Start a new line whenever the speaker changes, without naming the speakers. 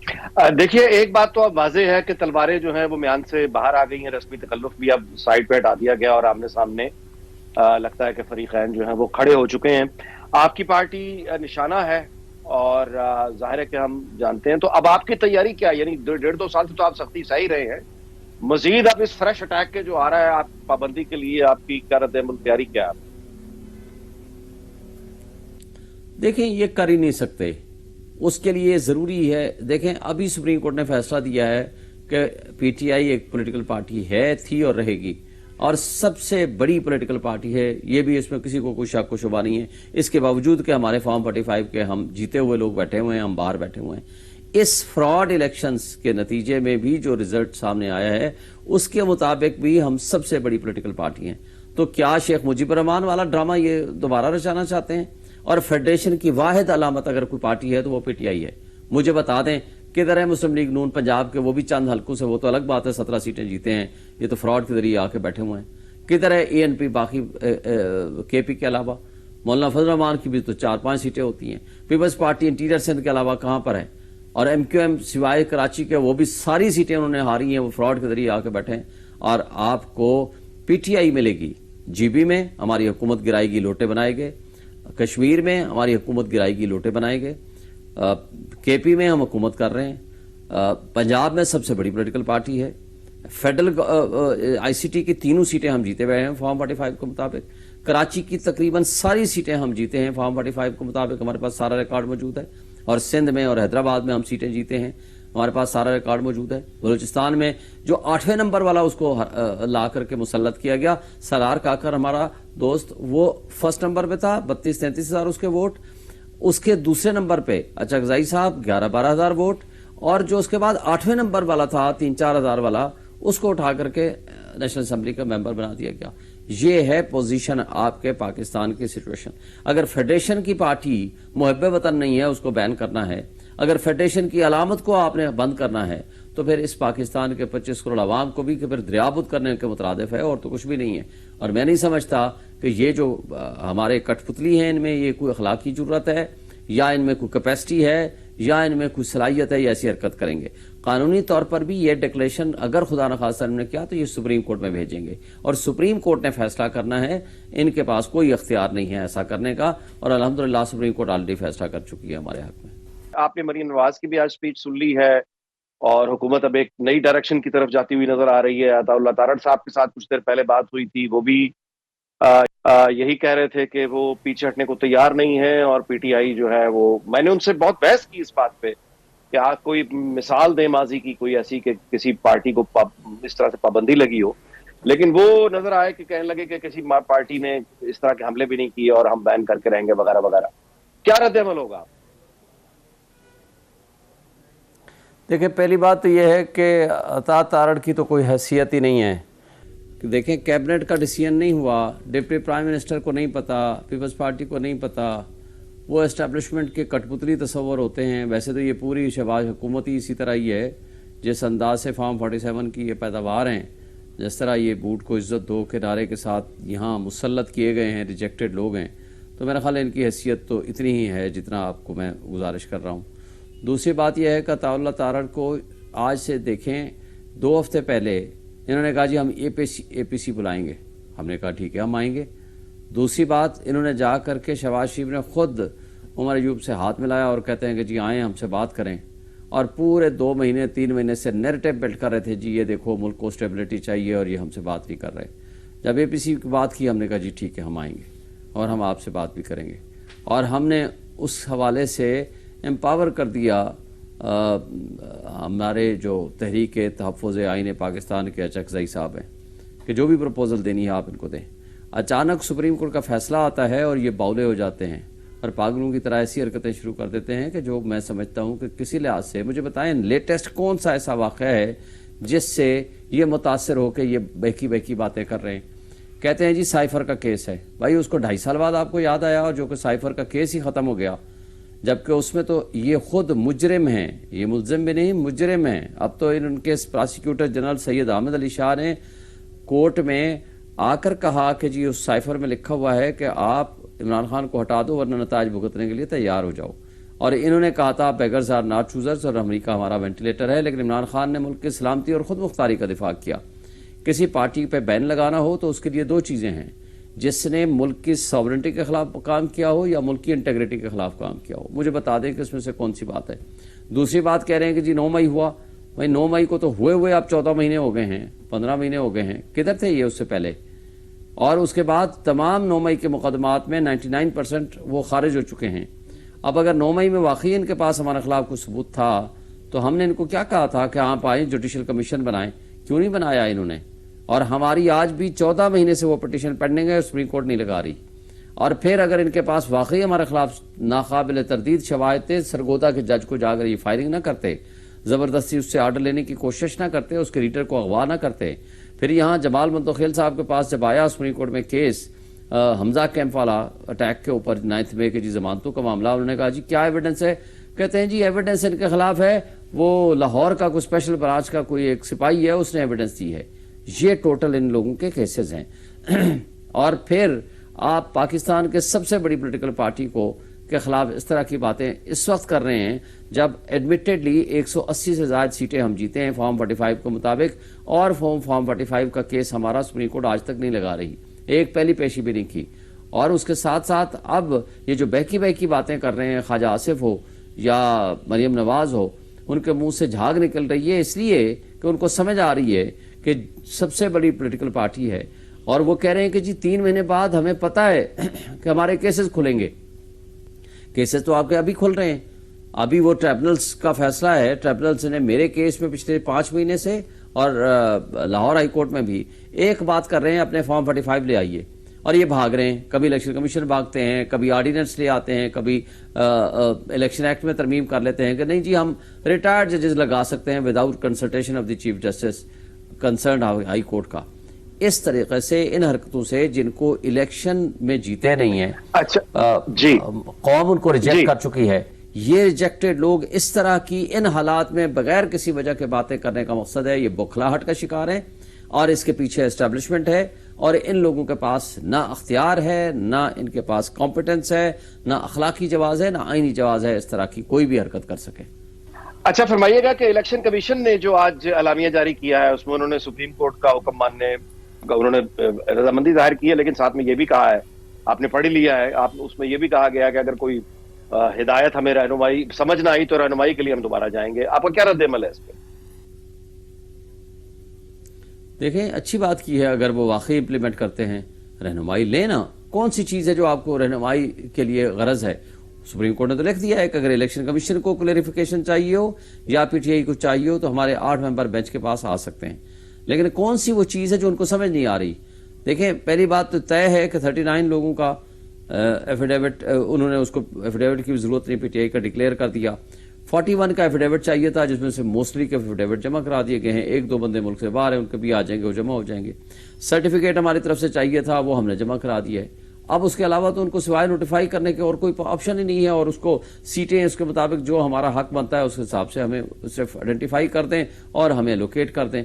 देखिए, एक बात तो अब वाज़ेह है कि तलवारें जो हैं वो म्यान से बाहर आ गई हैं, रस्मी तकल्लुफ़ भी अब साइड पे हटा दिया गया और आमने सामने लगता है कि फरीक़ैन जो हैं वो खड़े हो चुके हैं। आपकी पार्टी निशाना है और ज़ाहिर है कि हम जानते हैं। तो अब आपकी तैयारी क्या है? यानी डेढ़ 2 साल से तो आप सख्ती सह ही रहे हैं। मज़ीद अब इस फ्रेश अटैक के जो आ रहा है, आप पाबंदी के लिए आपकी क्या रद्द-ए-अमल तैयारी क्या है?
देखें, ये कर ही नहीं सकते। उसके लिए ज़रूरी है, देखें अभी सुप्रीम कोर्ट ने फैसला दिया है कि पीटीआई एक पॉलिटिकल पार्टी है, थी और रहेगी, और सबसे बड़ी पॉलिटिकल पार्टी है। ये भी इसमें किसी को कोई शक व शुबा नहीं है। इसके बावजूद कि हमारे फॉर्म 45 के हम जीते हुए लोग बैठे हुए हैं, हम बाहर बैठे हुए हैं। इस फ्रॉड इलेक्शंस के नतीजे में भी जो रिजल्ट सामने आया है उसके मुताबिक भी हम सबसे बड़ी पॉलिटिकल पार्टी हैं। तो क्या शेख मुजीबुर रहमान वाला ड्रामा ये दोबारा रचाना चाहते हैं? और फेडरेशन की वाहिद अलामत अगर कोई पार्टी है तो वो पीटीआई है। मुझे बता दें किधर है मुस्लिम लीग नून पंजाब के? वो भी चंद हल्कों से, वो तो अलग बात है, 17 सीटें जीते हैं, ये तो फ्रॉड के जरिए आके बैठे हुए हैं। किधर है एएनपी? बाकी केपी के अलावा मौलाना फजल रहमान की भी तो 4-5 सीटें होती हैं। पीपल्स पार्टी इंटीरियर सिंध के अलावा कहां पर है? और एमक्यूएम सिवाय कराची के वो भी सारी सीटें उन्होंने हारी हैं, वो फ्रॉड के जरिए आके बैठे हैं। और आपको पीटीआई मिलेगी, जीबी में हमारी हुकूमत गिराएगी, लोटे बनाएंगे, कश्मीर में हमारी हुकूमत गिराएगी, लोटे बनाएंगे, केपी में हम हुकूमत कर रहे हैं, पंजाब में सबसे बड़ी पॉलिटिकल पार्टी है, फेडरल आईसीटी की तीनों सीटें हम जीते हुए हैं फॉर्म 45 के मुताबिक, कराची की तकरीबन सारी सीटें हम जीते हैं फॉर्म 45 के मुताबिक, हमारे पास सारा रिकॉर्ड मौजूद है। और सिंध में और हैदराबाद में हम सीटें जीते हैं, हमारे पास सारा रिकॉर्ड मौजूद है। बलूचिस्तान में जो 8वें नंबर वाला उसको ला करके मुसल्लत किया गया, सरार काकर हमारा दोस्त, वो फर्स्ट नंबर पे था, 32-33 हजार उसके वोट। उसके दूसरे नंबर पे अचकजाई साहब 11-12 हजार वोट, और जो उसके बाद 8वें नंबर वाला था 3-4 हजार वाला, उसको उठा करके नेशनल असेंबली का मेंबर बना दिया गया। ये है पोजीशन आपके पाकिस्तान की सिचुएशन। अगर फेडरेशन की पार्टी मुहब्बे वतन नहीं है, उसको बैन करना है, अगर फेडरेशन की अलामत को आपने बंद करना है, तो फिर इस पाकिस्तान के 25 करोड़ आवाम को भी फिर दरियाबुद करने के मुतरादिफ है, और तो कुछ भी नहीं है। और मैं नहीं समझता कि ये जो हमारे कठपुतली हैं, इनमें ये कोई अखलाकी जरूरत है, या इनमें कोई कैपेसिटी है, या इनमें कोई सलाहियत है, या ऐसी हरकत करेंगे। कानूनी तौर पर भी ये डिक्लेरेशन अगर खुदा न खास्ता इन्होंने किया तो ये सुप्रीम कोर्ट में भेजेंगे, और सुप्रीम कोर्ट ने फैसला करना है। इनके पास कोई इख्तियार नहीं है ऐसा करने का, और अल्हम्दुलिल्लाह सुप्रीम कोर्ट ऑलरेडी फैसला कर चुकी है हमारे हक में।
आपने मरीम नवाज की भी आज स्पीच सुन ली है और हुकूमत अब एक नई डायरेक्शन की तरफ जाती हुई नजर आ रही है। अताउल्लाह तारड़ साहब के साथ कुछ देर पहले बात हुई थी, वो भी यही कह रहे थे कि वो पीछे हटने को तैयार नहीं है, और पीटीआई जो है वो, मैंने उनसे बहुत बहस की इस बात पे कि आप कोई मिसाल दें माजी की, कोई ऐसी कि किसी पार्टी को इस तरह से पाबंदी लगी हो, लेकिन वो नजर आए कि कहने लगे कि किसी पार्टी ने इस तरह के हमले भी नहीं किए और हम बैन करके रहेंगे वगैरह वगैरह। क्या रद्द अमल होगा?
देखिए, पहली बात तो यह है कि अता तारड़ की तो कोई हैसियत ही नहीं है। देखें, कैबिनेट का डिसीजन नहीं हुआ, डिप्टी प्राइम मिनिस्टर को नहीं पता, पीपल्स पार्टी को नहीं पता, वो एस्टैब्लिशमेंट के कठपुतली तस्वर होते हैं। वैसे तो ये पूरी शहबाज हुकूमत ही इसी तरह ही है, जिस अंदाज से फॉर्म 47 की ये पैदावार हैं, जिस तरह ये बूट को इज्जत दो के नारे के साथ यहाँ मुसल्लत किए गए हैं, रिजेक्टेड लोग हैं, तो मेरा ख्याल है इनकी हैसियत तो इतनी ही है जितना आपको मैं गुजारिश कर रहा हूँ। दूसरी बात यह है कि अताउल्लाह तारड़ को आज से देखें, 2 हफ्ते पहले इन्होंने कहा जी हम एपीसी बुलाएंगे, हमने कहा ठीक है हम आएंगे। दूसरी बात, इन्होंने जा करके शहबाज शरीफ ने खुद उमर अयूब से हाथ मिलाया और कहते हैं कि जी आएँ हमसे बात करें, और पूरे 2 महीने 3 महीने से नैरेटिव बिल्ड कर रहे थे, जी ये देखो मुल्क को स्टेबिलिटी चाहिए और ये हमसे बात नहीं कर रहे। जब एपीसी की बात की, हमने कहा जी ठीक है हम आएंगे और हम आपसे बात भी करेंगे, और हमने उस हवाले से एम्पावर कर दिया हमारे जो तहरीक तहफ़्फ़ुज़ आईन पाकिस्तान के अचकज़ई साहब हैं कि जो भी प्रपोज़ल देनी है आप इनको दें। अचानक सुप्रीम कोर्ट का फैसला आता है और ये बाउले हो जाते हैं और पागलों की तरह ऐसी हरकतें शुरू कर देते हैं कि जो मैं समझता हूँ कि किसी लिहाज से, मुझे बताएं लेटेस्ट कौन सा ऐसा वाक़या है जिससे ये मुतासर होकर ये बहकी बहकी बातें कर रहे हैं। कहते हैं जी साइफर का केस है, भाई उसको 2.5 साल बाद आपको याद आया, और जो कि साइफर का केस ही ख़त्म हो गया, जबकि उसमें तो ये खुद मुजरिम हैं, ये मुल्ज़िम भी नहीं मुजरिम हैं। अब तो इनके प्रोसिक्यूटर जनरल सैयद अहमद अली शाह ने कोर्ट में आकर कहा कि जी उस साइफर में लिखा हुआ है कि आप इमरान खान को हटा दो वरना नताज भुगतने के लिए तैयार हो जाओ। اور انہوں نے کہا تھا بیگرز آر ناٹ چوزرز اور امریکہ ہمارا وینٹیلیٹر ہے، لیکن عمران خان نے ملک کی سلامتی اور خود مختاری کا دفاع کیا۔ کسی پارٹی پہ بین لگانا ہو تو اس کے لیے دو چیزیں ہیں، جس نے ملک کی ساورنٹی کے خلاف کام کیا ہو یا ملک کی انٹیگریٹی کے خلاف کام کیا ہو، مجھے بتا دیں کہ اس میں سے کون سی بات ہے۔ دوسری بات کہہ رہے ہیں کہ جی 9 مئی ہوا، بھائی 9 مئی کو تو ہوئے اب 14 مہینے ہو گئے ہیں، 15 مہینے ہو گئے ہیں، کدھر تھے یہ اس سے پہلے؟ اور اس کے بعد تمام 9 مئی کے مقدمات میں 99% وہ خارج ہو چکے ہیں۔ اب اگر 9 مئی میں واقعی ان کے پاس ہمارے خلاف کوئی ثبوت تھا تو ہم نے ان کو کیا کہا تھا کہ آپ آئیں جوڈیشل کمیشن بنائیں، کیوں نہیں بنایا انہوں نے؟ اور ہماری آج بھی 14 مہینے سے وہ پٹیشن پینڈنگ ہے، سپریم کورٹ نہیں لگا رہی۔ اور پھر اگر ان کے پاس واقعی ہمارے خلاف ناقابل تردید شواہد تھے، سرگودا کے جج کو جا کر یہ فائرنگ نہ کرتے، زبردستی اس سے آرڈر لینے کی کوشش نہ کرتے، اس کے ریڈر کو اغوا نہ کرتے، پھر یہاں جمال منتخیل صاحب کے پاس جب آیا سپریم کورٹ میں کیس حمزہ کیمپ والا اٹیک کے اوپر 9 مئی کے جی ضمانتوں کا معاملہ، انہوں نے کہا جی کیا ایویڈنس ہے؟ کہتے ہیں جی ایویڈنس ان کے خلاف ہے، وہ لاہور کا کوئی اسپیشل برانچ کا کوئی ایک سپاہی ہے، اس نے ایویڈنس دی ہے۔ یہ ٹوٹل ان لوگوں کے کیسز ہیں۔ اور پھر آپ پاکستان کے سب سے بڑی پولیٹیکل پارٹی کو کے خلاف اس طرح کی باتیں اس وقت کر رہے ہیں جب ایڈمیٹڈلی 180 سے زائد سیٹیں ہم جیتے ہیں فارم 45 کے مطابق، اور فارم 45 کا کیس ہمارا سپریم کورٹ آج تک نہیں لگا رہی، ایک پہلی پیشی بھی نہیں کی۔ اور اس کے ساتھ ساتھ اب یہ جو بہکی باتیں کر رہے ہیں، خواجہ آصف ہو یا مریم نواز ہو، ان کے منہ سے جھاگ نکل رہی ہے، اس لیے کہ ان کو سمجھ آ رہی ہے کہ سب سے بڑی پولیٹیکل پارٹی ہے، اور وہ کہہ رہے ہیں کہ جی 3 مہینے بعد ہمیں پتہ ہے کہ ہمارے کیسز کھلیں گے۔ کیسز تو آپ کے ابھی کھل رہے ہیں، ابھی وہ ٹریبونلز کا فیصلہ ہے، ٹریبونلز نے میرے کیس میں پچھلے 5 مہینے سے اور لاہور ہائی کورٹ میں بھی ایک بات کر رہے ہیں، اپنے فارم 45 لے آئیے، اور یہ بھاگ رہے ہیں، کبھی الیکشن کمیشن بھاگتے ہیں، کبھی آرڈیننس لے آتے ہیں، کبھی الیکشن ایکٹ میں ترمیم کر لیتے ہیں کہ نہیں جی ہم ریٹائرڈ ججز لگا سکتے ہیں without consultation of the chief justice concerned high court کا۔ اس طریقے سے ان حرکتوں سے جن کو الیکشن میں جیتے نہیں ہیں،
اچھا جی،
قوم ان کو ریجیکٹ کر چکی ہے، یہ ریجیکٹڈ لوگ اس طرح کی ان حالات میں بغیر کسی وجہ کے باتیں کرنے کا مقصد ہے، یہ بوکھلاہٹ کا شکار ہے، اور اس کے پیچھے اسٹیبلشمنٹ ہے، اور ان لوگوں کے پاس نہ اختیار ہے، نہ ان کے پاس کمپیٹنس ہے، نہ اخلاقی جواز ہے، نہ آئینی جواز ہے اس طرح کی کوئی بھی حرکت کر سکے۔
اچھا فرمائیے گا کہ الیکشن کمیشن نے جو آج اعلامیہ جاری کیا ہے اس میں انہوں نے سپریم کورٹ کا حکم ماننے کا انہوں نے رضامندی ظاہر کی ہے، لیکن ساتھ میں یہ بھی کہا ہے، آپ نے پڑھ لیا ہے، آپ اس میں یہ بھی کہا گیا کہ اگر کوئی ہدایت ہمیں رہنمائی سمجھ نہ آئی تو رہنمائی کے لیے ہم دوبارہ جائیں گے۔ آپ کا کیا رد عمل ہے اس پہ؟
دیکھیں اچھی بات کی ہے، اگر وہ واقعی امپلیمنٹ کرتے ہیں، رہنمائی لینا کون سی چیز ہے جو آپ کو رہنمائی کے لیے غرض ہے؟ سپریم کورٹ نے تو لکھ دیا ہے کہ اگر الیکشن کمیشن کو کلیریفیکیشن چاہیے ہو یا پی ٹی آئی کو چاہیے ہو تو ہمارے 8 ممبر بینچ کے پاس آ سکتے ہیں، لیکن کون سی وہ چیز ہے جو ان کو سمجھ نہیں آ رہی؟ دیکھیں پہلی بات تو طے ہے کہ 39 لوگوں کا ایفیڈیوٹ، انہوں نے اس کو ایفیڈیوٹ کی ضرورت نہیں، پی ٹی آئی کا ڈکلیئر کر دیا۔ 41 کا ایفیڈیوٹ چاہیے تھا جس میں سے موسٹلی کے ایفیڈیوٹ جمع کرا دیے گئے ہیں، 1-2 بندے ملک سے باہر ہیں ان کے بھی آ جائیں گے، وہ جمع ہو جائیں گے۔ سرٹیفکیٹ ہماری طرف سے چاہیے تھا، وہ ہم نے جمع کرا دیا ہے۔ اب اس کے علاوہ تو ان کو سوائے نوٹیفائی کرنے کے اور کوئی آپشن ہی نہیں ہے، اور اس کو سیٹیں اس کے مطابق جو ہمارا حق بنتا ہے اس حساب سے ہمیں صرف آئیڈینٹیفائی کر دیں اور ہمیں لوکیٹ کر دیں۔